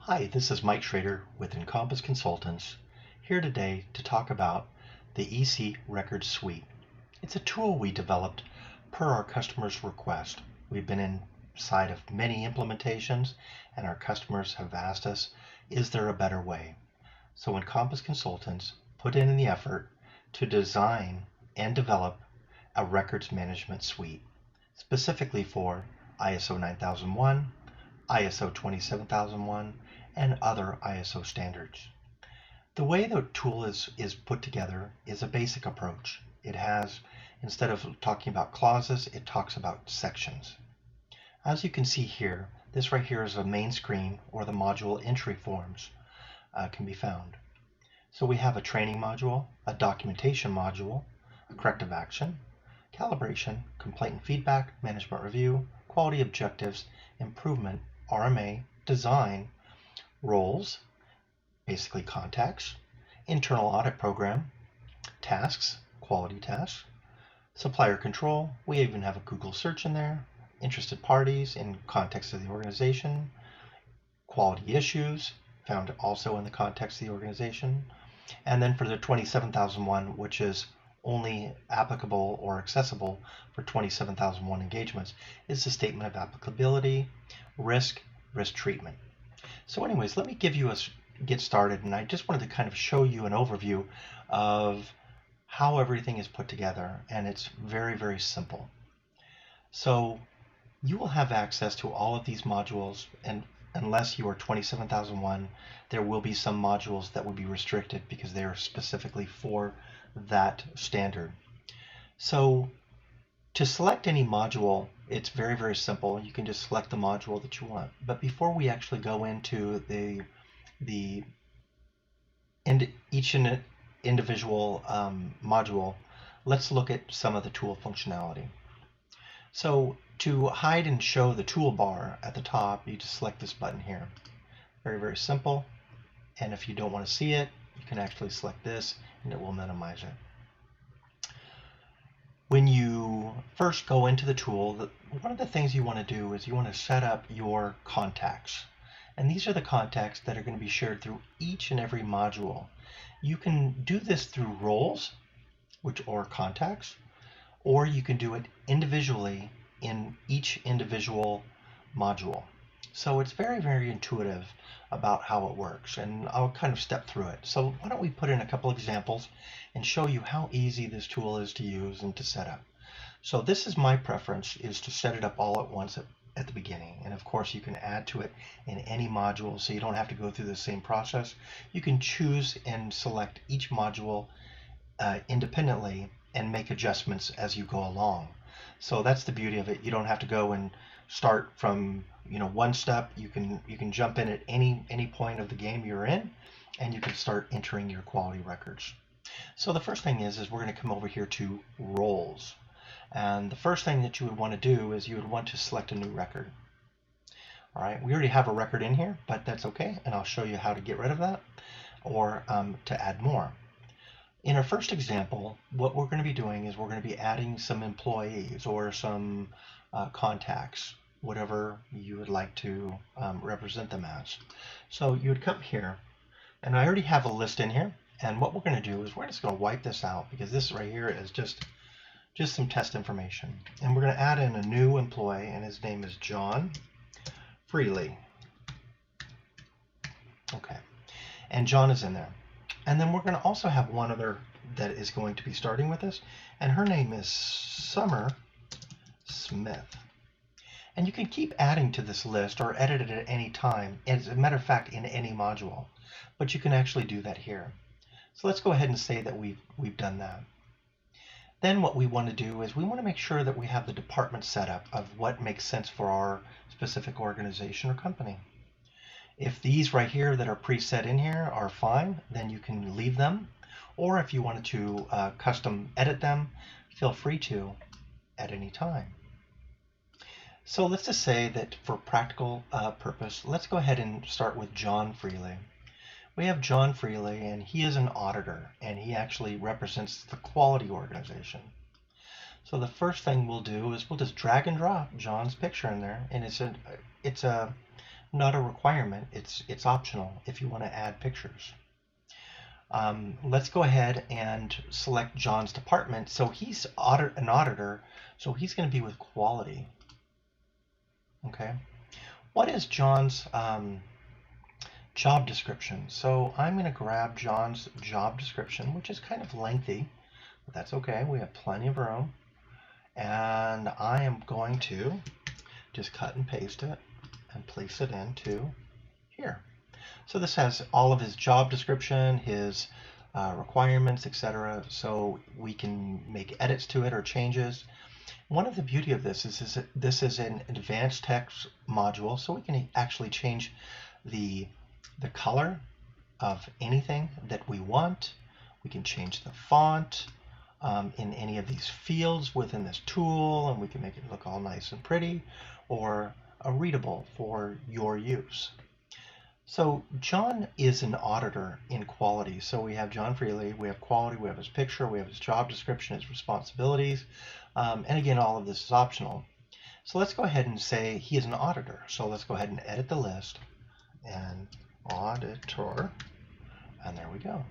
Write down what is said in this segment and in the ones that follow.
Hi, this is Mike Schrader with Encompass Consultants, here today to talk about the EC Records Suite. It's a tool we developed per our customers' request. We've been inside of many implementations and our customers have asked us, is there a better way? So Encompass Consultants put in the effort to design and develop a records management suite, specifically for ISO 9001, ISO 27001, and other ISO standards. The way the tool is put together is a basic approach. It has, instead of talking about clauses, it talks about sections. As you can see here, this right here is a main screen or the module entry forms can be found. So we have a training module, a documentation module, a corrective action, calibration, complaint and feedback, management review, quality objectives, improvement, RMA, design, roles, basically contacts, internal audit program, tasks, quality tasks, supplier control. We even have a Google search in there, interested parties in context of the organization, quality issues found also in the context of the organization. And then for the 27001, which is only applicable or accessible for 27001 engagements, is the statement of applicability, risk treatment. So anyways, let me get started, and I just wanted to kind of show you an overview of how everything is put together, and it's very, very simple. So you will have access to all of these modules, and unless you are 27001, there will be some modules that will be restricted because they are specifically for that standard. So to select any module, it's very, very simple. You can just select the module that you want. But before we actually go into each individual module, let's look at some of the tool functionality. So to hide and show the toolbar at the top, you just select this button here. Very, very simple. And if you don't want to see it, you can actually select this and it will minimize it. When you first go into the tool, one of the things you want to do is you want to set up your contacts. And these are the contacts that are going to be shared through each and every module. You can do this through roles, or contacts, or you can do it individually in each individual module. So it's very, very intuitive about how it works, and I'll kind of step through it. So why don't we put in a couple examples and show you how easy this tool is to use and to set up. So this is my preference, is to set it up all at once at the beginning. And of course you can add to it in any module, so you don't have to go through the same process. You can choose and select each module independently and make adjustments as you go along. So that's the beauty of it. You don't have to go and start from one step. You can jump in at any point of the game you're in, and you can start entering your quality records. So the first thing is we're going to come over here to roles. And the first thing that you would want to do is you would want to select a new record. All right, we already have a record in here, but that's okay, and I'll show you how to get rid of that or to add more. In our first example, what we're going to be doing is we're going to be adding some employees or some contacts, whatever you would like to represent them as. So you would come here, and I already have a list in here, and what we're going to do is we're just going to wipe this out because this right here is just some test information. And we're going to add in a new employee, and his name is John Freely. Okay, and John is in there. And then we're going to also have one other that is going to be starting with us, and her name is Summer Smith. And you can keep adding to this list or edit it at any time, as a matter of fact, in any module. But you can actually do that here. So let's go ahead and say that we've done that. Then what we want to do is we want to make sure that we have the department set up of what makes sense for our specific organization or company. If these right here that are preset in here are fine, then you can leave them. Or if you wanted to custom edit them, feel free to at any time. So let's just say that for practical purpose, let's go ahead and start with John Freely. We have John Freely, and he is an auditor, and he actually represents the quality organization. So the first thing we'll do is we'll just drag and drop John's picture in there, and it's a not a requirement. It's optional if you want to add pictures. Let's go ahead and select John's department. So he's an auditor, so he's going to be with quality. Okay. What is John's job description? So I'm going to grab John's job description, which is kind of lengthy, but that's okay. We have plenty of room. And I am going to just cut and paste it and place it into here. So this has all of his job description, his requirements, etc. So we can make edits to it or changes. One of the beauty of this is that this is an advanced text module, so we can actually change the color of anything that we want. We can change the font in any of these fields within this tool, and we can make it look all nice and pretty, or readable for your use. So John is an auditor in quality. So we have John Freely, we have quality, we have his picture, we have his job description, his responsibilities, and again, all of this is optional. So let's go ahead and say he is an auditor. So let's go ahead and edit the list, and auditor, and there we go.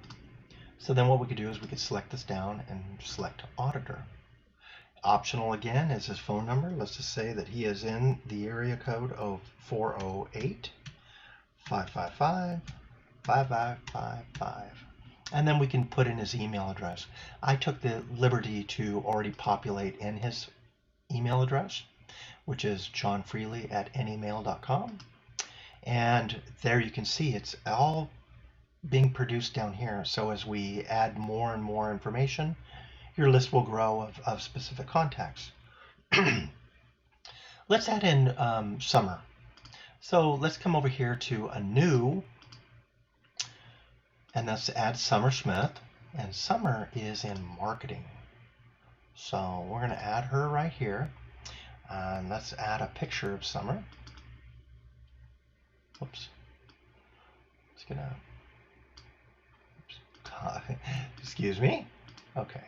So then what we could do is we could select this down and select auditor. Optional again is his phone number. Let's just say that he is in the area code of 408 555 5555. And then we can put in his email address. I took the liberty to already populate in his email address, which is johnfreely@anymail.com. And there you can see it's all being produced down here. So as we add more and more information, your list will grow of specific contacts. Let's add in summer. So let's come over here to a new, and let's add Summer Smith. And Summer is in marketing. So we're going to add her right here. And let's add a picture of Summer. Oops. It's going to, excuse me. Okay.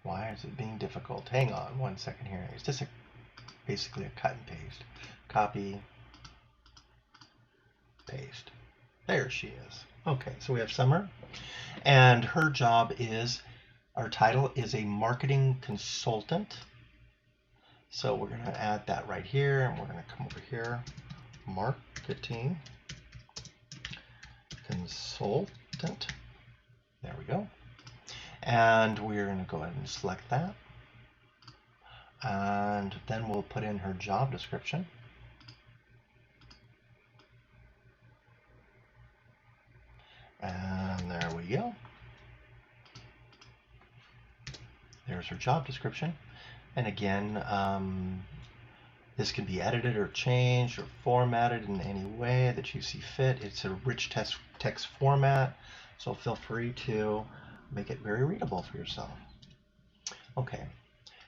Why is it being difficult? Hang on one second here. It's just basically a cut and paste. Copy, paste. There she is. Okay, so we have Summer, and her job is, our title is a marketing consultant. So we're going to add that right here, and we're going to come over here, marketing consultant. There we go. And we're going to go ahead and select that. And then we'll put in her job description. And there we go. There's her job description. And again, this can be edited or changed or formatted in any way that you see fit. It's a rich text format, so feel free to make it very readable for yourself. Okay,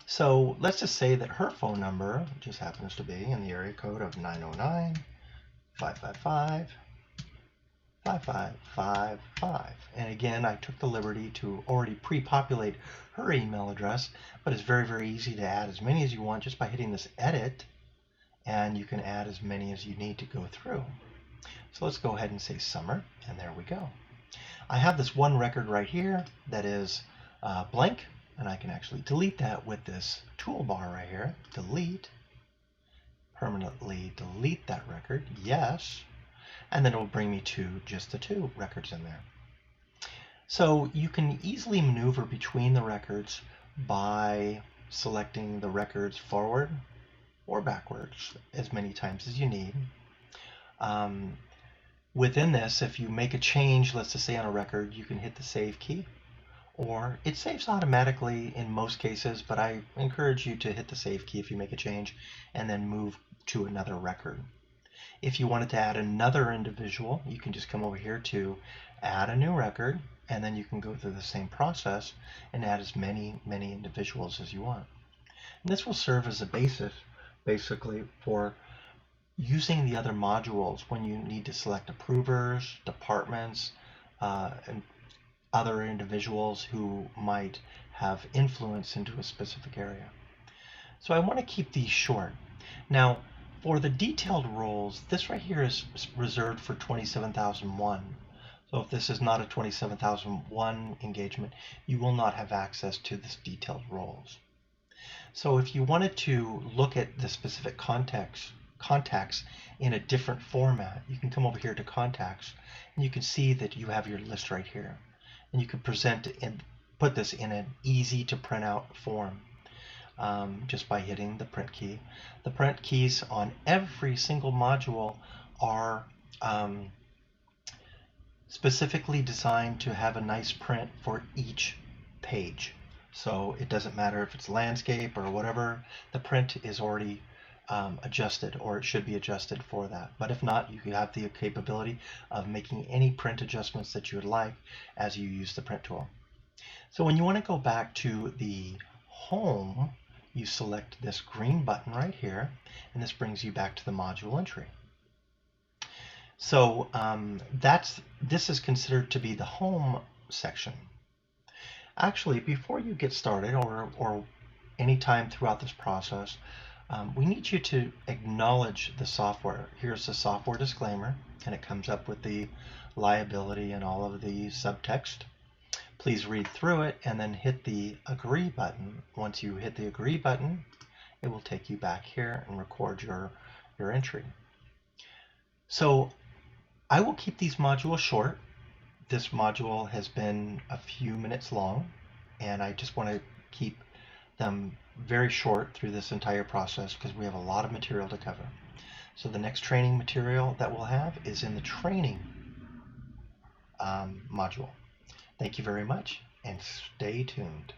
so let's just say that her phone number just happens to be in the area code of 909 555 5555. And again, I took the liberty to already pre-populate her email address, but it's very, very easy to add as many as you want just by hitting this edit, and you can add as many as you need to go through. So let's go ahead and say Summer, and there we go. I have this one record right here that is blank, and I can actually delete that with this toolbar right here. Delete, permanently delete that record, yes, and then it will bring me to just the two records in there. So you can easily maneuver between the records by selecting the records forward or backwards as many times as you need. Within this, if you make a change, let's just say on a record, you can hit the save key, or it saves automatically in most cases, but I encourage you to hit the save key if you make a change and then move to another record. If you wanted to add another individual, you can just come over here to add a new record, and then you can go through the same process and add as many individuals as you want. And this will serve as a basis basically for using the other modules when you need to select approvers, departments, and other individuals who might have influence into a specific area. So I want to keep these short. Now, for the detailed roles, this right here is reserved for 27001. So if this is not a 27001 engagement, you will not have access to this detailed roles. So if you wanted to look at the specific contacts in a different format, you can come over here to contacts and you can see that you have your list right here. And you can present and put this in an easy to print out form just by hitting the print key. The print keys on every single module are specifically designed to have a nice print for each page. So it doesn't matter if it's landscape or whatever, the print is already adjusted, or it should be adjusted for that. But if not, you have the capability of making any print adjustments that you would like as you use the print tool. So when you want to go back to the home, you select this green button right here, and this brings you back to the module entry. So this is considered to be the home section. Actually, before you get started, or any time throughout this process, we need you to acknowledge the software. Here's the software disclaimer, and it comes up with the liability and all of the subtext. Please read through it and then hit the agree button. Once you hit the agree button, it will take you back here and record your entry. So I will keep these modules short. This module has been a few minutes long, and I just want to keep them very short through this entire process because we have a lot of material to cover. So the next training material that we'll have is in the training module. Thank you very much, and stay tuned.